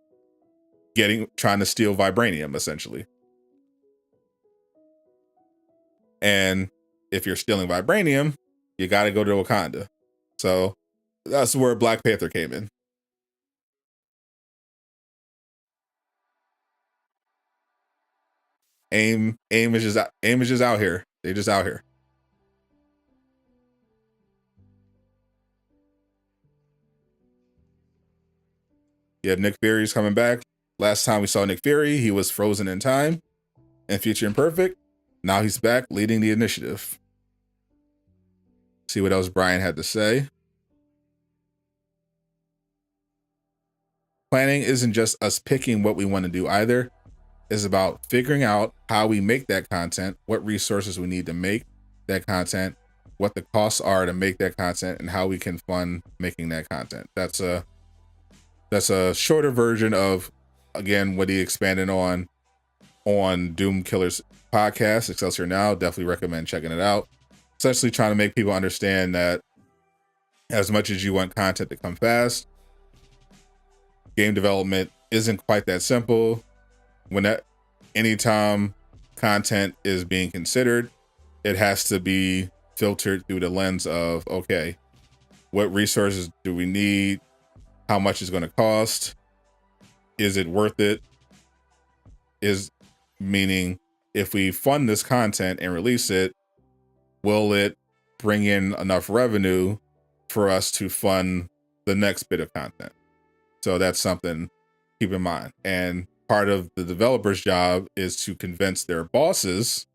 trying to steal vibranium, essentially. And if you're stealing vibranium, you got to go to Wakanda. So that's where Black Panther came in. AIM is just out here. They're just out here. You have Nick Fury's coming back. Last time we saw Nick Fury, he was frozen in time and Future Imperfect. Now he's back leading the initiative. See what else Brian had to say. Planning isn't just us picking what we want to do either. It's about figuring out how we make that content, what resources we need to make that content, what the costs are to make that content, and how we can fund making that content. That's a shorter version of, again, what he expanded on Doom Killer's podcast, Excelsior Now. Definitely recommend checking it out. Essentially trying to make people understand that as much as you want content to come fast, game development isn't quite that simple. Anytime content is being considered, it has to be filtered through the lens of, okay, what resources do we need? How much is going to cost? Is it worth it? Meaning, if we fund this content and release it, will it bring in enough revenue for us to fund the next bit of content? So that's something to keep in mind. And part of the developer's job is to convince their bosses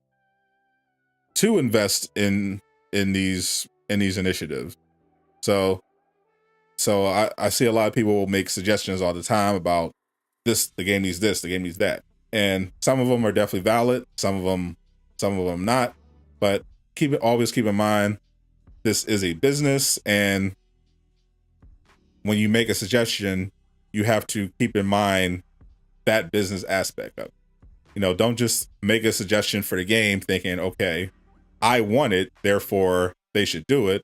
to invest in these initiatives. So I see a lot of people make suggestions all the time about this, the game needs this, the game needs that. And some of them are definitely valid, some of them not. But always keep in mind, this is a business, and when you make a suggestion, you have to keep in mind that business aspect of it. Don't just make a suggestion for the game thinking, okay, I want it, therefore they should do it.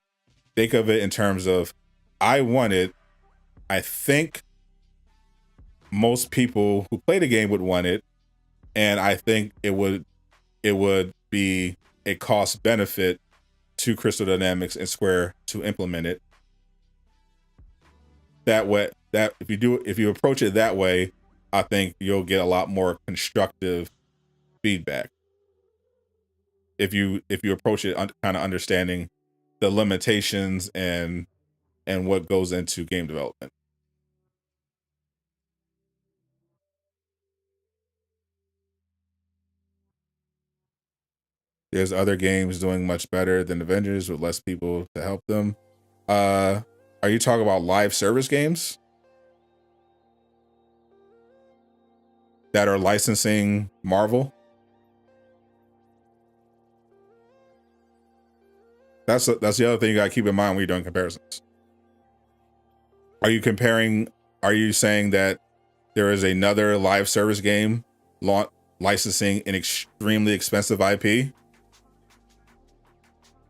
Think of it in terms of, I want it, I think most people who play the game would want it, and I think it would be a cost benefit to Crystal Dynamics and Square to implement it. That way, if you approach it that way, I think you'll get a lot more constructive feedback. If you approach it kind of understanding the limitations and what goes into game development. There's other games doing much better than Avengers with less people to help them. Are you talking about live service games that are licensing Marvel? That's the other thing you gotta keep in mind when you're doing comparisons. Are you saying that there is another live service game licensing an extremely expensive IP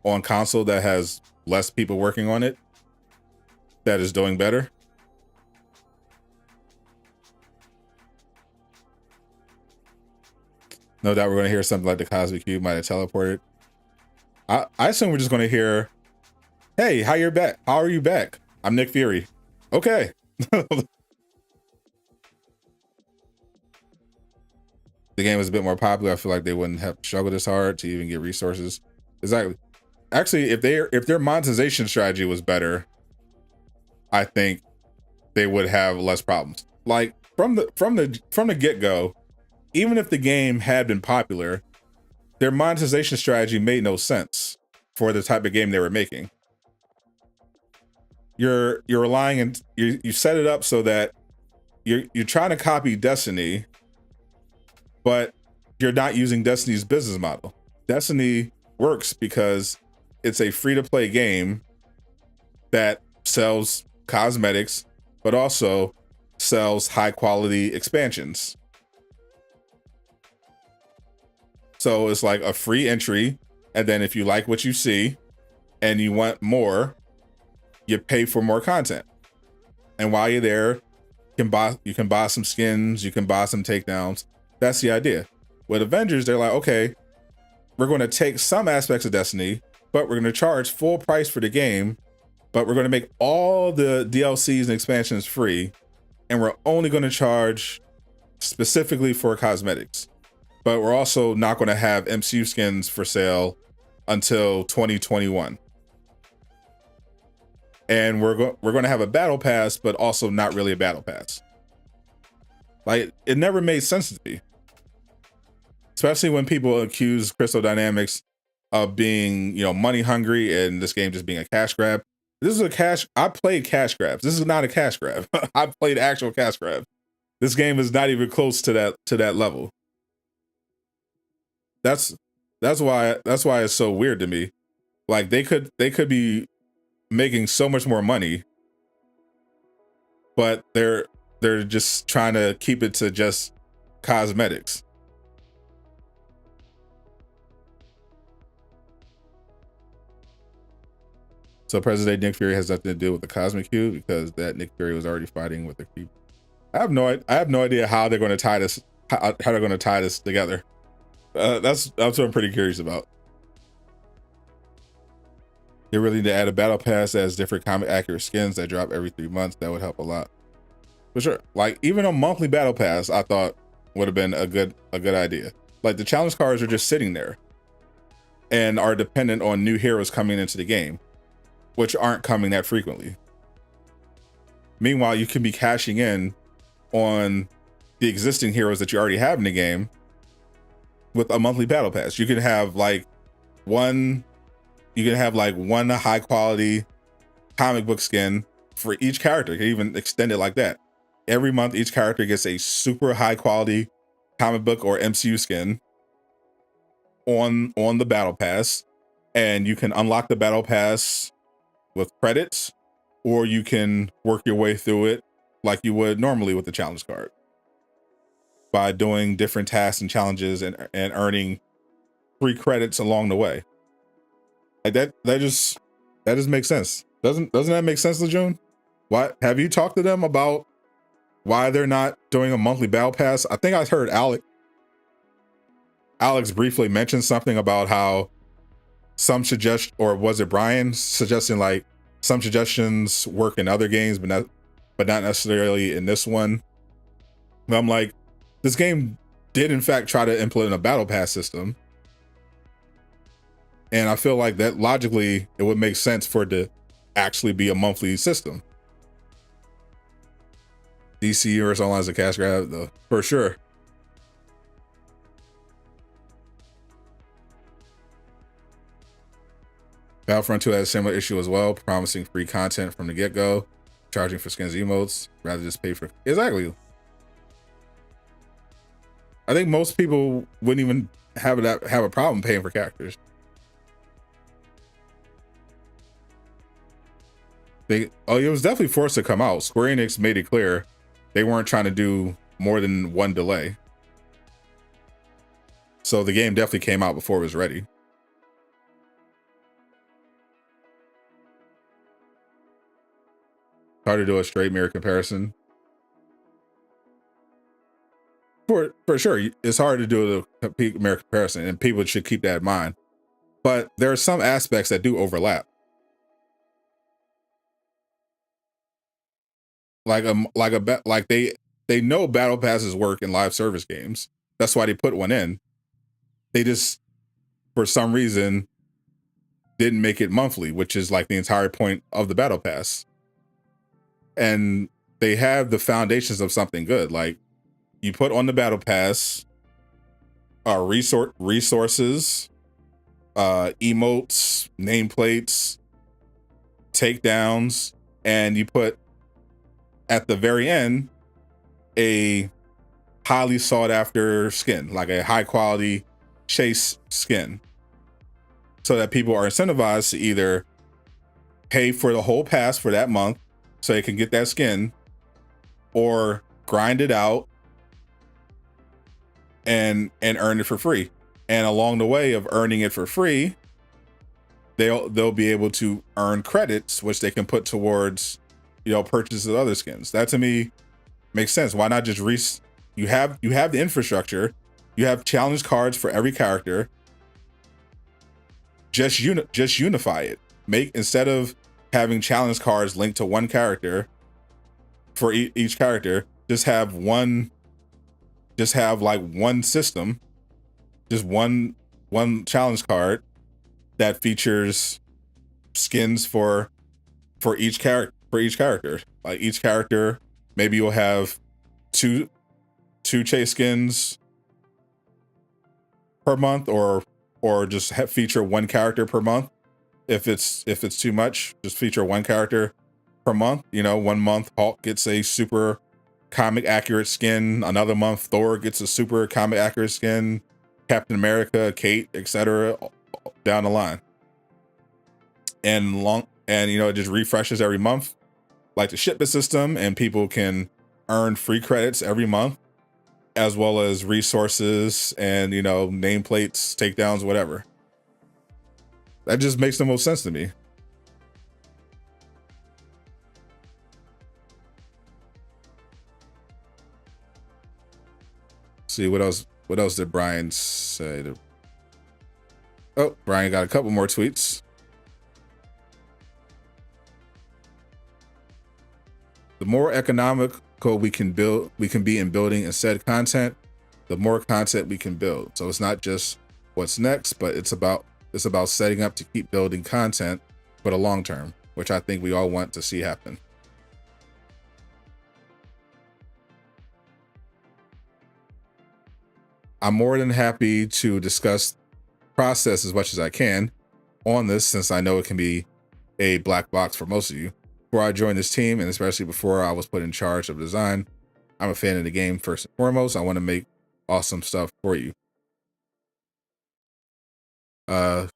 on console that has less people working on it that is doing better? No doubt we're going to hear something like the Cosmic Cube might have teleported. I assume we're just going to hear, hey, how are you back? I'm Nick Fury. Okay. The game was a bit more popular. I feel like they wouldn't have struggled this hard to even get resources. Exactly. Actually, if their monetization strategy was better, I think they would have less problems. Like from the get-go, even if the game had been popular, their monetization strategy made no sense for the type of game they were making. You're relying and you set it up so that you're trying to copy Destiny, but you're not using Destiny's business model. Destiny works because it's a free-to-play game that sells cosmetics, but also sells high-quality expansions. So it's like a free entry, and then if you like what you see and you want more, you pay for more content. And while you're there, you can buy some skins, you can buy some takedowns. That's the idea. With Avengers, they're like, okay, we're going to take some aspects of Destiny, but we're going to charge full price for the game, but we're going to make all the DLCs and expansions free, and we're only going to charge specifically for cosmetics. But we're also not going to have MCU skins for sale until 2021. And we're going to have a battle pass, but also not really a battle pass. Like, it never made sense to me. Especially when people accuse Crystal Dynamics of being, money hungry and this game just being a cash grab. I played cash grabs. This is not a cash grab. I played actual cash grab. This game is not even close to that level. That's why it's so weird to me. Like, they could be making so much more money, but they're just trying to keep it to just cosmetics. So President Nick Fury has nothing to do with the Cosmic Cube because that Nick Fury was already fighting with the cube. I have no idea how they're going to tie this together. That's what I'm pretty curious about. They really need to add a battle pass that has different comic accurate skins that drop every 3 months. That would help a lot. For sure. Like, even a monthly battle pass, I thought would have been a good idea. Like, the challenge cards are just sitting there and are dependent on new heroes coming into the game, which aren't coming that frequently. Meanwhile, you can be cashing in on the existing heroes that you already have in the game with a monthly battle pass. You can have one high quality comic book skin for each character. You can even extend it like that. Every month, each character gets a super high quality comic book or MCU skin on the battle pass, and you can unlock the battle pass with credits, or you can work your way through it like you would normally with the challenge card by doing different tasks and challenges and earning free credits along the way. Like that just makes sense. Doesn't that make sense, Laajune? Why have you talked to them about why they're not doing a monthly battle pass? I think I heard Alex briefly mention something about how some suggest, or was it Brian suggesting like some suggestions work in other games, but not necessarily in this one. And I'm like, this game did in fact try to implement a battle pass system. And I feel like that logically, it would make sense for it to actually be a monthly system. DC Universe Online is a cash grab, though, for sure. Battlefront 2 had a similar issue as well, promising free content from the get-go, charging for skins and emotes, rather just pay for... Exactly. I think most people wouldn't even have a problem paying for characters. It was definitely forced to come out. Square Enix made it clear they weren't trying to do more than one delay. So the game definitely came out before it was ready. Hard to do a straight mirror comparison. For sure, it's hard to do a mirror comparison, and people should keep that in mind. But there are some aspects that do overlap. Like they know battle passes work in live service games. That's why they put one in. They just, for some reason, didn't make it monthly, which is like the entire point of the battle pass. And they have the foundations of something good. Like, you put on the battle pass, resources, emotes, nameplates, takedowns, and you put at the very end a highly sought after skin, like a high quality chase skin, so that people are incentivized to either pay for the whole pass for that month so they can get that skin, or grind it out and earn it for free. And along the way of earning it for free, they'll be able to earn credits, which they can put towards, you know, purchases of other skins. That to me makes sense. Why not just you have the infrastructure, you have challenge cards for every character. Just unify it. Instead of having challenge cards linked to one character for each character, just have like one system, just one challenge card that features skins for each character. Like each character, maybe you'll have two chase skins per month, or just feature one character per month. If it's too much, just feature one character per month. You know, 1 month Hulk gets a super comic accurate skin, another month Thor gets a super comic accurate skin, Captain America, Kate, etc. down the line. And you know, it just refreshes every month, like the shipment system, and people can earn free credits every month, as well as resources and, you know, nameplates, takedowns, whatever. That just makes the most sense to me. See what else did Brian say? Oh, Brian got a couple more tweets. The more economical we can be in building and said content, the more content we can build. So it's not just what's next, but it's about setting up to keep building content for the long term, which I think we all want to see happen. I'm more than happy to discuss process as much as I can on this, since I know it can be a black box for most of you. Before I joined this team, and especially before I was put in charge of design, I'm a fan of the game first and foremost. I want to make awesome stuff for you.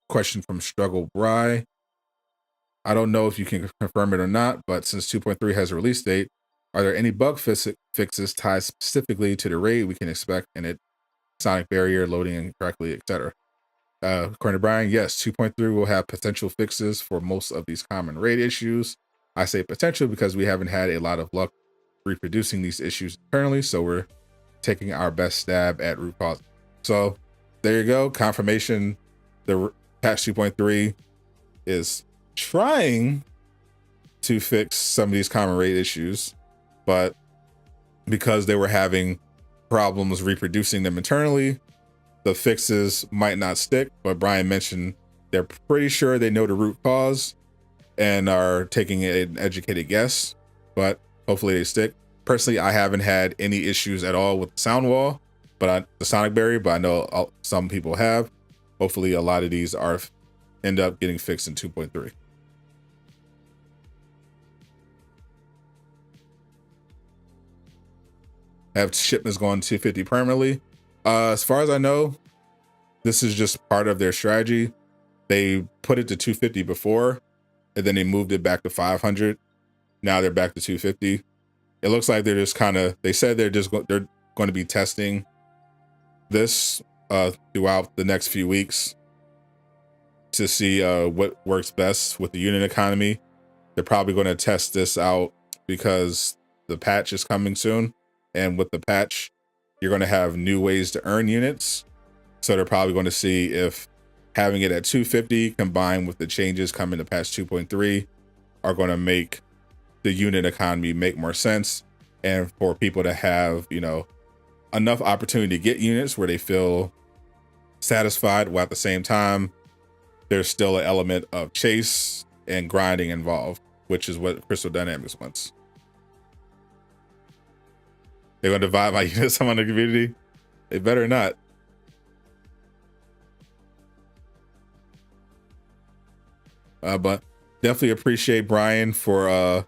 Question from Struggle Bry. I don't know if you can confirm it or not, but since 2.3 has a release date, are there any bug fixes tied specifically to the raid we can expect in it? Sonic barrier, loading incorrectly, etc. According to Brian, yes, 2.3 will have potential fixes for most of these common raid issues. I say potential because we haven't had a lot of luck reproducing these issues internally, so we're taking our best stab at root cause. So there you go, confirmation. The patch 2.3 is trying to fix some of these common raid issues, but because they were having problems reproducing them internally, the fixes might not stick. But Brian mentioned they're pretty sure they know the root cause and are taking an educated guess, but hopefully they stick. Personally, I haven't had any issues at all with the sound wall, the sonic barrier, but I know some people have. Hopefully a lot of these end up getting fixed in 2.3. Have shipments going 250 permanently? As far as I know, this is just part of their strategy. They put it to 250 before, and then they moved it back to 500. Now they're back to 250. It looks like they're just they said they're going to be testing this throughout the next few weeks to see what works best with the unit economy. They're probably going to test this out because the patch is coming soon. And with the patch, you're going to have new ways to earn units. So they're probably going to see if having it at 250 combined with the changes coming to patch 2.3 are going to make the unit economy make more sense. And for people to have, you know, enough opportunity to get units where they feel satisfied, while at the same time, there's still an element of chase and grinding involved, which is what Crystal Dynamics wants. They're going to divide my units among the community. They better not. But definitely appreciate Brian for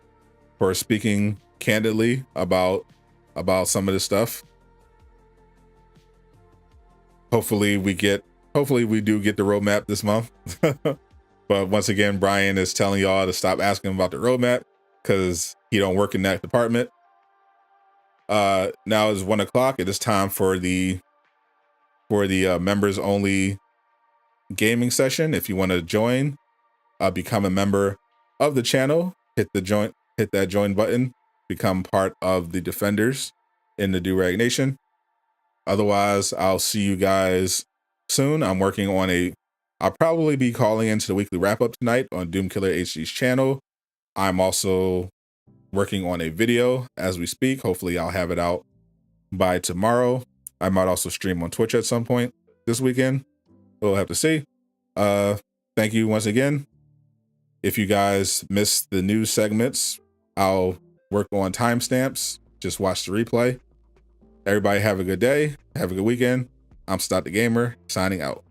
speaking candidly about some of this stuff. Hopefully we do get the roadmap this month. But once again, Brian is telling y'all to stop asking about the roadmap because he don't work in that department. Now is 1 o'clock. It is time for the members only gaming session. If you want to join, become a member of the channel, hit that join button, become part of the defenders in the Durag Nation. Otherwise, I'll see you guys soon. I'll probably be calling into the weekly wrap up tonight on Doomkiller HD's channel. I'm also working on a video as we speak. Hopefully I'll have it out by tomorrow. I might also stream on Twitch at some point this weekend. We'll have to see. Thank you once again. If you guys missed the news segments, I'll work on timestamps. Just watch the replay. Everybody have a good day. Have a good weekend. I'm Sadot the Gamer, signing out.